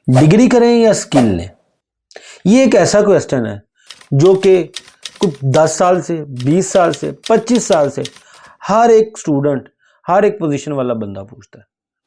Degree करें या skill लें, ये एक ऐसा क्वेश्चन है जो कि कुछ 10 साल से, 20 साल से, 25 साल से हर एक स्टूडेंट, हर एक पोजीशन वाला बंदा पूछता है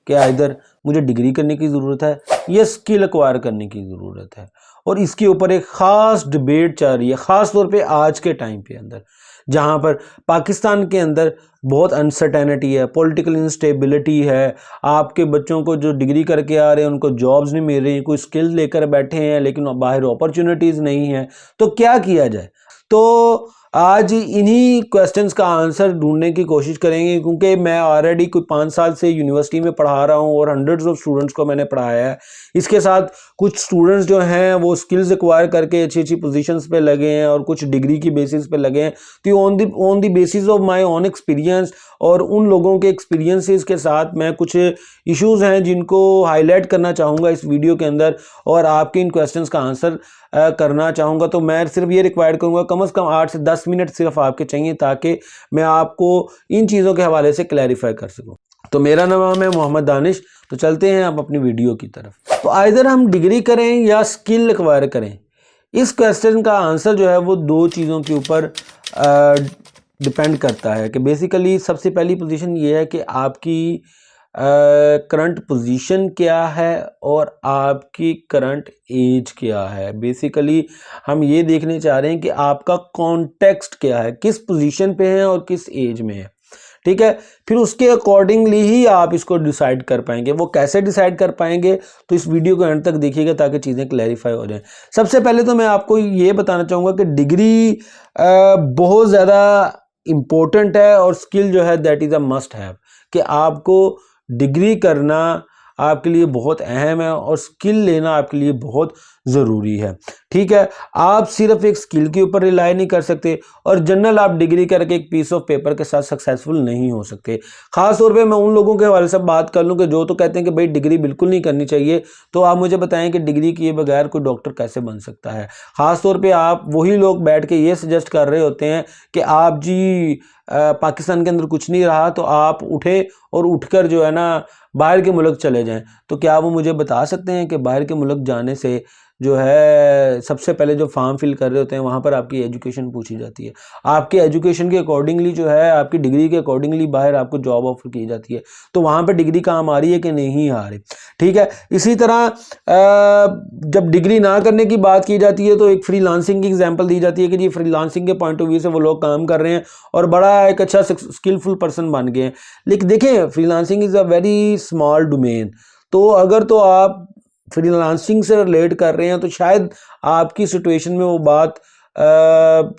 कि आइदर मुझे डिग्री करने की ज़रूरत है या स्किल एक्वायर करने की ज़रूरत है। और इसके ऊपर एक ख़ास डिबेट चल रही है, ख़ास तौर पे आज के टाइम पे अंदर, जहाँ पर पाकिस्तान के अंदर बहुत अनसर्टेनिटी है, पॉलिटिकल इंस्टेबिलिटी है। आपके बच्चों को जो डिग्री करके आ रहे हैं उनको जॉब्स नहीं मिल रही, कोई स्किल लेकर बैठे हैं लेकिन बाहर अपॉर्चुनिटीज़ नहीं है। तो क्या किया जाए? तो आज इन्हीं क्वेश्चंस का आंसर ढूंढने की कोशिश करेंगे, क्योंकि मैं ऑलरेडी कोई 5 साल से यूनिवर्सिटी में पढ़ा रहा हूँ और हंड्रेड्स ऑफ स्टूडेंट्स को मैंने पढ़ाया है। इसके साथ कुछ स्टूडेंट्स जो हैं वो स्किल्स एक्वायर करके अच्छी अच्छी पोजीशंस पे लगे हैं और कुछ डिग्री की बेसिस पे लगे हैं। तो on the basis of my own experience और उन लोगों के एक्सपीरियंसेस के साथ मैं कुछ इश्यूज हैं जिनको हाईलाइट करना चाहूँगा इस वीडियो के अंदर और आपके इन क्वेश्चंस का आंसर करना चाहूँगा। तो मैं सिर्फ ये रिक्वायर्ड करूँगा, कम से कम 8 से 10 मिनट सिर्फ आपके चाहिए ताकि मैं आपको इन चीज़ों के हवाले से क्लैरिफाई कर सकूँ। तो मेरा नाम है मोहम्मद दानिश। तो चलते हैं अब अपनी वीडियो की तरफ। तो आइदर हम डिग्री करें या स्किल एक्वायर करें, इस क्वेश्चन का आंसर जो है वो दो चीज़ों के ऊपर डिपेंड करता है। कि बेसिकली सबसे पहली पोजीशन ये है कि आपकी करंट पोजीशन क्या है और आपकी करंट एज क्या है। बेसिकली हम ये देखने चाह रहे हैं कि आपका कॉन्टेक्स्ट क्या है, किस पोजीशन पे है और किस एज में है। ठीक है, फिर उसके अकॉर्डिंगली ही आप इसको डिसाइड कर पाएंगे। वो कैसे डिसाइड कर पाएंगे, तो इस वीडियो को एंड तक देखिएगा ताकि चीज़ें क्लैरिफाई हो जाएं। सबसे पहले तो मैं आपको ये बताना चाहूँगा कि डिग्री बहुत ज़्यादा इम्पोर्टेंट है और स्किल जो है that is a must have. कि आपको डिग्री करना आपके लिए बहुत अहम है और स्किल लेना आपके लिए बहुत ज़रूरी है। ठीक है, आप सिर्फ एक स्किल के ऊपर रिलाई नहीं कर सकते और जनरल आप डिग्री करके एक पीस ऑफ पेपर के साथ सक्सेसफुल नहीं हो सकते। ख़ास तौर पे मैं उन लोगों के हवाले से बात कर लूँ कि जो तो कहते हैं कि भाई डिग्री बिल्कुल नहीं करनी चाहिए। तो आप मुझे बताएं कि डिग्री किए बगैर कोई डॉक्टर कैसे बन सकता है। ख़ास तौर पर आप वही लोग बैठ के ये सजेस्ट कर रहे होते हैं कि आप जी पाकिस्तान के अंदर कुछ नहीं रहा तो आप उठे और उठकर जो है ना बाहर के मुल्क चले जाएं। तो क्या वो मुझे बता सकते हैं कि बाहर के मुल्क जाने से जो है सबसे पहले जो फॉर्म फिल कर रहे होते हैं वहाँ पर आपकी एजुकेशन पूछी जाती है, आपके एजुकेशन के अकॉर्डिंगली जो है आपकी डिग्री के अकॉर्डिंगली बाहर आपको जॉब ऑफर की जाती है। तो वहाँ पर डिग्री काम आ रही है कि नहीं आ रही। ठीक है, इसी तरह जब डिग्री ना करने की बात की जाती है तो एक फ्रीलांसिंग की एग्जांपल दी जाती है कि जी फ्रीलांसिंग के पॉइंट ऑफ व्यू से वो लोग काम कर रहे हैं और बड़ा एक अच्छा स्किलफुल पर्सन बन गए हैं। लेकिन देखें, freelancing is a very small domain. तो अगर तो आप फ्रीलांसिंग से रिलेट कर रहे हैं तो शायद आपकी सिचुएशन में वो बात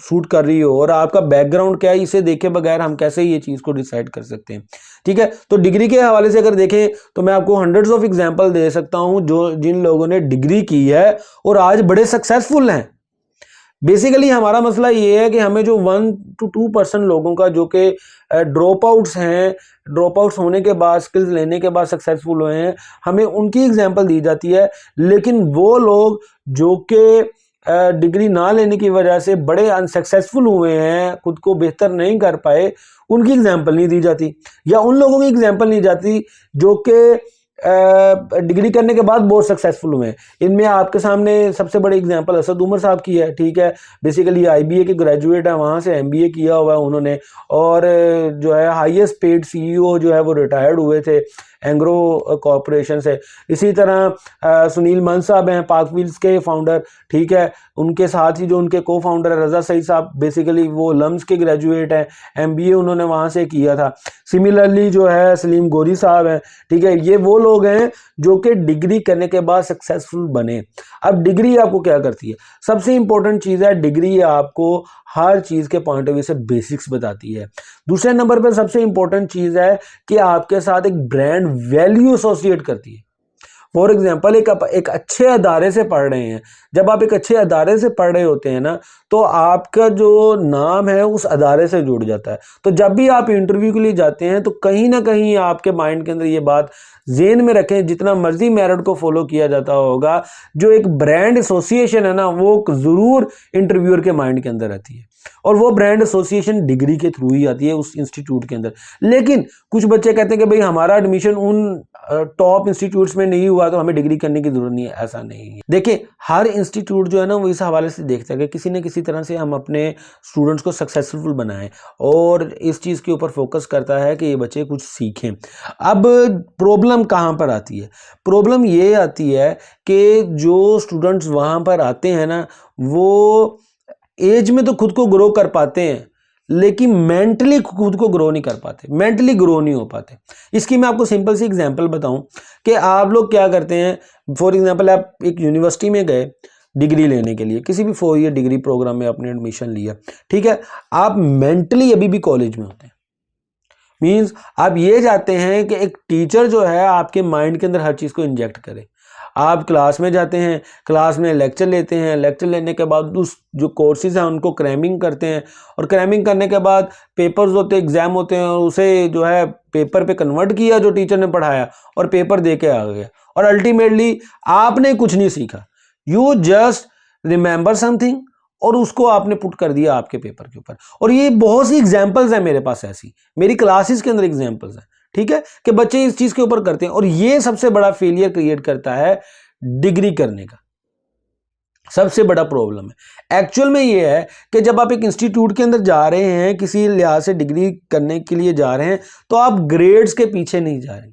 सूट कर रही हो और आपका बैकग्राउंड क्या है इसे देखे बगैर हम कैसे ये चीज़ को डिसाइड कर सकते हैं। ठीक है, तो डिग्री के हवाले से अगर देखें तो मैं आपको हंड्रेड्स ऑफ एग्जांपल दे सकता हूं जो जिन लोगों ने डिग्री की है और आज बड़े सक्सेसफुल हैं। बेसिकली हमारा मसला ये है कि हमें जो 1 to 2% लोगों का जो कि ड्रॉप आउट्स हैं, ड्रॉप आउट्स होने के बाद स्किल्स लेने के बाद सक्सेसफुल हुए हैं, हमें उनकी एग्जांपल दी जाती है। लेकिन वो लोग जो कि डिग्री ना लेने की वजह से बड़े अनसक्सेसफुल हुए हैं, खुद को बेहतर नहीं कर पाए, उनकी एग्जांपल नहीं दी जाती या उन लोगों की एग्जांपल नहीं जाती जो कि डिग्री करने के बाद बहुत सक्सेसफुल हुए हैं। इनमें आपके सामने सबसे बड़ी एग्जांपल असद उमर साहब की है। ठीक है, बेसिकली आईबीए के ग्रेजुएट है, वहाँ से एमबीए किया हुआ है उन्होंने और जो है हाईएस्ट पेड सीईओ जो है वो रिटायर्ड हुए थे एंग्रो कॉरपोरेशन से। इसी तरह सुनील मान साहब हैं पाक व्हील्स के फाउंडर। ठीक है, उनके साथ ही जो उनके को फाउंडर है रजा सईद साहब, बेसिकली वो लम्स के ग्रेजुएट हैं, एमबीए उन्होंने वहाँ से किया था। सिमिलरली जो है सलीम गोरी साहब हैं। ठीक है, ये वो लोग हैं जो कि डिग्री करने के बाद सक्सेसफुल बने। अब डिग्री आपको क्या करती है? सबसे इंपॉर्टेंट चीज़ है डिग्री आपको हर चीज़ के पॉइंट ऑफ व्यू से बेसिक्स बताती है। दूसरे नंबर पर सबसे इंपॉर्टेंट चीज़ है कि आपके साथ एक ब्रांड वैल्यू एसोसिएट करती है। फॉर एग्जाम्पल एक अच्छे अदारे से पढ़ रहे हैं, जब आप एक अच्छे अदारे से पढ़ रहे होते हैं ना तो आपका जो नाम है उस अदारे से जुड़ जाता है। तो जब भी आप इंटरव्यू के लिए जाते हैं तो कहीं ना कहीं आपके माइंड के अंदर ये बात जेन में रखें, जितना मर्जी मेरिट को फॉलो किया जाता होगा, जो एक ब्रांड एसोसिएशन है ना वो ज़रूर इंटरव्यूअर के माइंड के अंदर रहती है। और वो ब्रांड एसोसिएशन डिग्री के थ्रू ही आती है उस इंस्टीट्यूट के अंदर। लेकिन कुछ बच्चे कहते हैं कि भाई हमारा एडमिशन उन टॉप इंस्टीट्यूट्स में नहीं हुआ तो हमें डिग्री करने की जरूरत नहीं है। ऐसा नहीं है। देखिए, हर इंस्टीट्यूट जो है ना वो इस हवाले से देखता है कि किसी न किसी तरह से हम अपने स्टूडेंट्स को सक्सेसफुल बनाएं, और इस चीज़ के ऊपर फोकस करता है कि ये बच्चे कुछ सीखें। अब प्रॉब्लम कहाँ पर आती है? प्रॉब्लम ये आती है कि जो स्टूडेंट्स वहाँ पर आते हैं ना, वो एज में तो खुद को ग्रो कर पाते हैं, लेकिन मेंटली खुद को ग्रो नहीं कर पाते, मेंटली ग्रो नहीं हो पाते। इसकी मैं आपको सिंपल सी एग्जांपल बताऊं कि आप लोग क्या करते हैं। फॉर एग्जांपल, आप एक यूनिवर्सिटी में गए डिग्री लेने के लिए, किसी भी 4 ईयर डिग्री प्रोग्राम में आपने एडमिशन लिया, ठीक है। आप मेंटली अभी भी कॉलेज में होते हैं। मीन्स आप ये चाहते हैं कि एक टीचर जो है आपके माइंड के अंदर हर चीज़ को इंजेक्ट करे। आप क्लास में जाते हैं, क्लास में लेक्चर लेते हैं, लेक्चर लेने के बाद उस जो कोर्सेज हैं उनको क्रैमिंग करते हैं, और क्रैमिंग करने के बाद पेपर्स होते हैं, एग्जाम होते हैं, और उसे जो है पेपर पे कन्वर्ट किया जो टीचर ने पढ़ाया, और पेपर दे के आ गया, और अल्टीमेटली आपने कुछ नहीं सीखा। यू जस्ट रिमेंबर समथिंग और उसको आपने पुट कर दिया आपके पेपर के ऊपर। और ये बहुत सी एग्जाम्पल्स हैं मेरे पास, ऐसी मेरी क्लासेस के अंदर एग्जाम्पल्स हैं, ठीक है, कि बच्चे इस चीज के ऊपर करते हैं, और ये सबसे बड़ा फेलियर क्रिएट करता है डिग्री करने का। सबसे बड़ा प्रॉब्लम है एक्चुअल में ये है कि जब आप एक इंस्टीट्यूट के अंदर जा रहे हैं, किसी लिहाज से डिग्री करने के लिए जा रहे हैं, तो आप ग्रेड्स के पीछे नहीं जा रहे।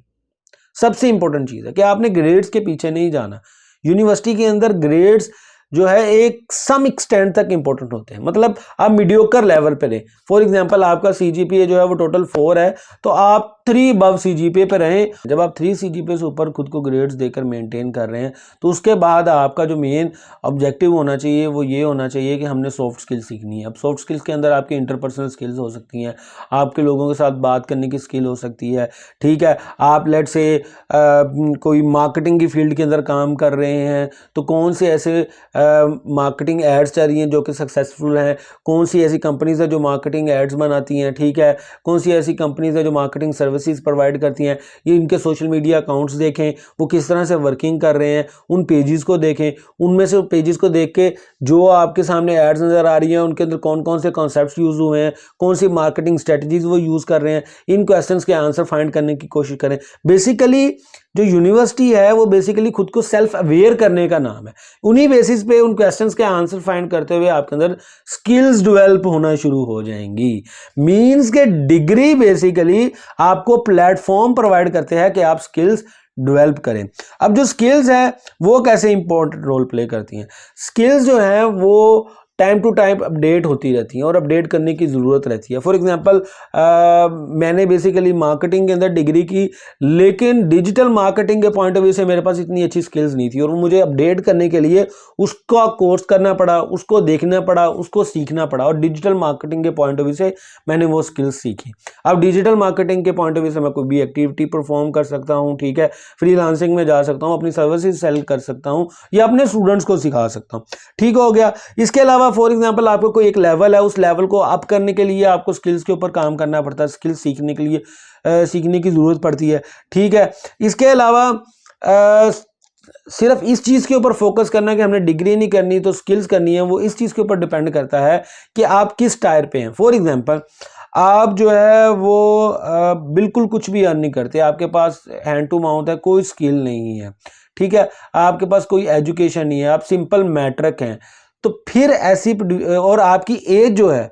सबसे इंपॉर्टेंट चीज है कि आपने ग्रेड्स के पीछे नहीं जाना। यूनिवर्सिटी के अंदर ग्रेड्स जो है एक सम एक्सटेंट तक इंपॉर्टेंट होते हैं, मतलब आप मीडियोकर लेवल पे रहे। फॉर एग्जांपल, आपका सीजीपीए जो है वो टोटल 4 है, तो आप 3 अबव सीजीपीए पे रहें। जब आप 3 सीजीपीए से ऊपर खुद को ग्रेड्स देकर मेंटेन कर रहे हैं, तो उसके बाद आपका जो मेन ऑब्जेक्टिव होना चाहिए वो ये होना चाहिए कि हमने सॉफ्ट स्किल्स सीखनी है। अब सॉफ्ट स्किल्स के अंदर आपकी इंटरपर्सनल स्किल्स हो सकती हैं, आपके लोगों के साथ बात करने की स्किल हो सकती है, ठीक है। आप लेट से कोई मार्केटिंग की फील्ड के अंदर काम कर रहे हैं, तो कौन से ऐसे मार्केटिंग एड्स चल रही हैं जो कि सक्सेसफुल हैं, कौन सी ऐसी कंपनीज है जो मार्केटिंग एड्स बनाती हैं, ठीक है, कौन सी ऐसी कंपनीज है जो मार्केटिंग सर्विसेज प्रोवाइड करती हैं। ये इनके सोशल मीडिया अकाउंट्स देखें, वो किस तरह से वर्किंग कर रहे हैं, उन पेजेस को देखें, उनमें से पेजेस को देख के जो आपके सामने एड्स नज़र आ रही हैं उनके अंदर कौन कौन से कॉन्सेप्ट्स यूज़ हुए हैं, कौन सी मार्केटिंग स्ट्रेटजीज वो यूज़ कर रहे हैं, इन क्वेश्चंस के आंसर फाइंड करने की कोशिश करें। बेसिकली जो यूनिवर्सिटी है वो बेसिकली खुद को सेल्फ अवेयर करने का नाम है। उन्हीं बेसिस पे उन क्वेश्चंस के आंसर फाइंड करते हुए आपके अंदर स्किल्स डेवलप होना शुरू हो जाएंगी। मींस के डिग्री बेसिकली आपको प्लेटफॉर्म प्रोवाइड करते हैं कि आप स्किल्स डेवलप करें। अब जो स्किल्स हैं वो कैसे इंपॉर्टेंट रोल प्ले करती हैं? स्किल्स जो हैं वो टाइम टू टाइम अपडेट होती रहती हैं और अपडेट करने की ज़रूरत रहती है। फॉर एग्जांपल, मैंने बेसिकली मार्केटिंग के अंदर डिग्री की, लेकिन डिजिटल मार्केटिंग के पॉइंट ऑफ व्यू से मेरे पास इतनी अच्छी स्किल्स नहीं थी, और मुझे अपडेट करने के लिए उसका कोर्स करना पड़ा, उसको देखना पड़ा, उसको सीखना पड़ा, और डिजिटल मार्केटिंग के पॉइंट ऑफ व्यू से मैंने वो स्किल्स सीखी। अब डिजिटल मार्केटिंग के पॉइंट ऑफ व्यू से मैं कोई भी एक्टिविटी परफॉर्म कर सकता हूँ, ठीक है, फ्रीलांसिंग में जा सकता हूँ, अपनी सर्विसेज सेल कर सकता हूँ, या अपने स्टूडेंट्स को सिखा सकता हूँ, ठीक हो गया। इसके अलावा फॉर एग्जांपल, आपको कोई एक लेवल है, उस लेवल को अप करने के लिए आपको स्किल्स के ऊपर काम करना पड़ता है, स्किल्स सीखने के लिए सीखने की ज़रूरत पड़ती है, ठीक है। इसके अलावा सिर्फ इस चीज़ के ऊपर फोकस करना कि हमने डिग्री नहीं करनी तो स्किल्स करनी है, वो इस चीज़ के ऊपर डिपेंड करता है कि आप किस टायर पे हैं। फॉर एग्जांपल, आप जो है वो बिल्कुल कुछ भी अर्न नहीं करते, आपके पास हैंड टू माउथ है, कोई स्किल नहीं है, ठीक है, आपके पास कोई एजुकेशन नहीं है, आप सिंपल मैट्रिक हैं, तो फिर ऐसी और आपकी एज जो है,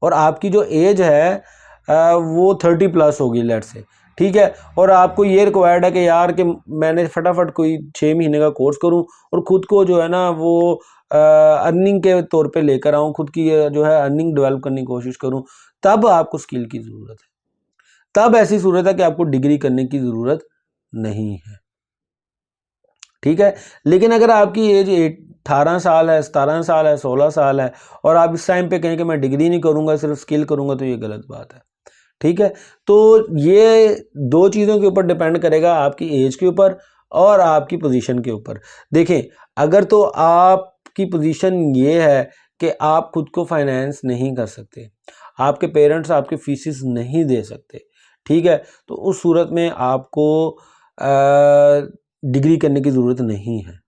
और आपकी जो एज है वो 30 प्लस होगी लेट से, ठीक है, और आपको ये रिक्वायर्ड है कि यार कि मैंने फटाफट कोई 6 महीने का कोर्स करूं और खुद को जो है ना वो अर्निंग के तौर पे लेकर आऊं, खुद की जो है अर्निंग डेवलप करने की कोशिश करूं, तब आपको स्किल की ज़रूरत है। तब ऐसी सूरत है कि आपको डिग्री करने की ज़रूरत नहीं है, ठीक है। लेकिन अगर आपकी एज 18 साल है, 17 साल है, 16 साल है, और आप इस टाइम पे कहें कि मैं डिग्री नहीं करूंगा, सिर्फ स्किल करूंगा, तो ये गलत बात है, ठीक है। तो ये 2 चीज़ों के ऊपर डिपेंड करेगा, आपकी एज के ऊपर और आपकी पोजीशन के ऊपर। देखें, अगर तो आपकी पोजीशन ये है कि आप खुद को फाइनेंस नहीं कर सकते, आपके पेरेंट्स आपके फीसिस नहीं दे सकते, ठीक है, तो उस सूरत में आपको डिग्री करने की ज़रूरत नहीं है।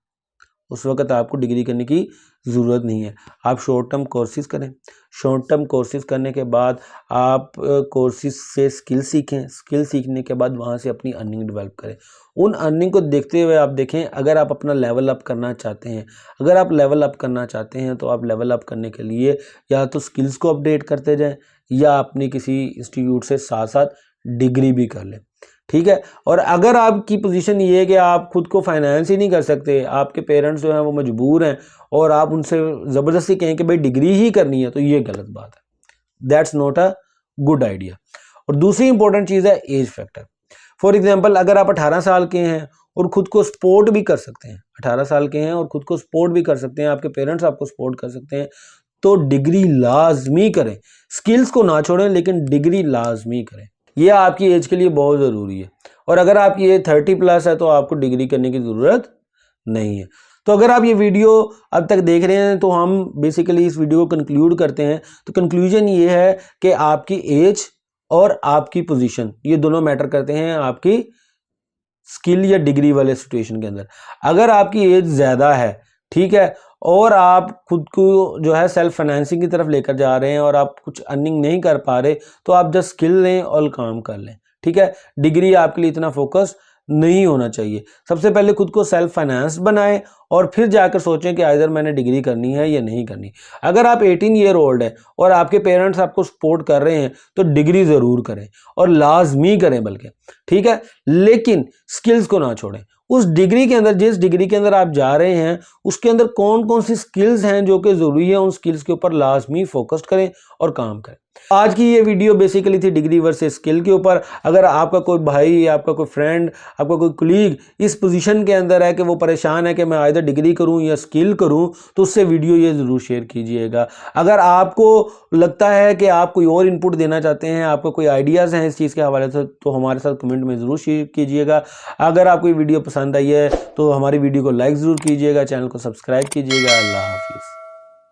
उस वक्त आपको डिग्री करने की ज़रूरत नहीं है। आप शॉर्ट टर्म कोर्सेज़ करें, शॉर्ट टर्म कोर्सेज़ करने के बाद आप कोर्सेज़ से स्किल सीखें, स्किल सीखने के बाद वहाँ से अपनी अर्निंग डेवलप करें। उन अर्निंग को देखते हुए आप देखें, अगर आप अपना लेवल अप करना चाहते हैं, अगर आप लेवल अप करना चाहते हैं तो आप लेवल अप करने के लिए या तो स्किल्स को अपडेट करते जाएं या अपनी किसी इंस्टीट्यूट से साथ साथ डिग्री भी कर लें, ठीक है। और अगर आपकी पोजीशन ये है कि आप खुद को फाइनेंस ही नहीं कर सकते, आपके पेरेंट्स जो हैं वो मजबूर हैं और आप उनसे ज़बरदस्ती कहें कि भाई डिग्री ही करनी है, तो ये गलत बात है। That's not a good idea. और दूसरी इंपॉर्टेंट चीज़ है एज फैक्टर। फॉर एग्जाम्पल, अगर आप 18 साल के हैं और खुद को सपोर्ट भी कर सकते हैं, 18 साल के हैं और खुद को सपोर्ट भी कर सकते हैं, आपके पेरेंट्स आपको सपोर्ट कर सकते हैं, तो डिग्री लाजमी करें। स्किल्स को ना छोड़ें लेकिन डिग्री लाजमी करें। यह आपकी एज के लिए बहुत ज़रूरी है। और अगर आपकी एज 30+ है तो आपको डिग्री करने की ज़रूरत नहीं है। तो अगर आप ये वीडियो अब तक देख रहे हैं तो हम बेसिकली इस वीडियो को कंक्लूड करते हैं। तो कंक्लूजन ये है कि आपकी एज और आपकी पोजीशन ये दोनों मैटर करते हैं आपकी स्किल या डिग्री वाले सिचुएशन के अंदर। अगर आपकी एज ज़्यादा है, ठीक है, और आप खुद को जो है सेल्फ फाइनेंसिंग की तरफ लेकर जा रहे हैं और आप कुछ अर्निंग नहीं कर पा रहे, तो आप जस्ट स्किल लें और काम कर लें, ठीक है। डिग्री आपके लिए इतना फोकस नहीं होना चाहिए। सबसे पहले खुद को सेल्फ फाइनेंस बनाएं और फिर जाकर सोचें कि आइदर मैंने डिग्री करनी है या नहीं करनी। अगर आप 18 ईयर ओल्ड हैं और आपके पेरेंट्स आपको सपोर्ट कर रहे हैं तो डिग्री ज़रूर करें और लाजमी करें बल्कि, ठीक है। लेकिन स्किल्स को ना छोड़ें। उस डिग्री के अंदर, जिस डिग्री के अंदर आप जा रहे हैं, उसके अंदर कौन कौन सी स्किल्स हैं जो कि ज़रूरी है, उन स्किल्स के ऊपर लाजमी फोकस करें और काम करें। आज की ये वीडियो बेसिकली थी डिग्री वर्सेस स्किल के ऊपर। अगर आपका कोई भाई, आपका कोई फ्रेंड, आपका कोई कुलीग इस पोजीशन के अंदर है कि वो परेशान है कि मैं आइदर डिग्री करूं या स्किल करूं, तो उससे वीडियो ये ज़रूर शेयर कीजिएगा। अगर आपको लगता है कि आप कोई और इनपुट देना चाहते हैं, आपको कोई आइडियाज़ हैं इस चीज़ के हवाले से, तो हमारे साथ कमेंट में ज़रूर शेयर कीजिएगा। अगर आपको ये वीडियो पसंद आई है तो हमारी वीडियो को लाइक ज़रूर कीजिएगा, चैनल को सब्सक्राइब कीजिएगा। अल्लाह हाफिज़।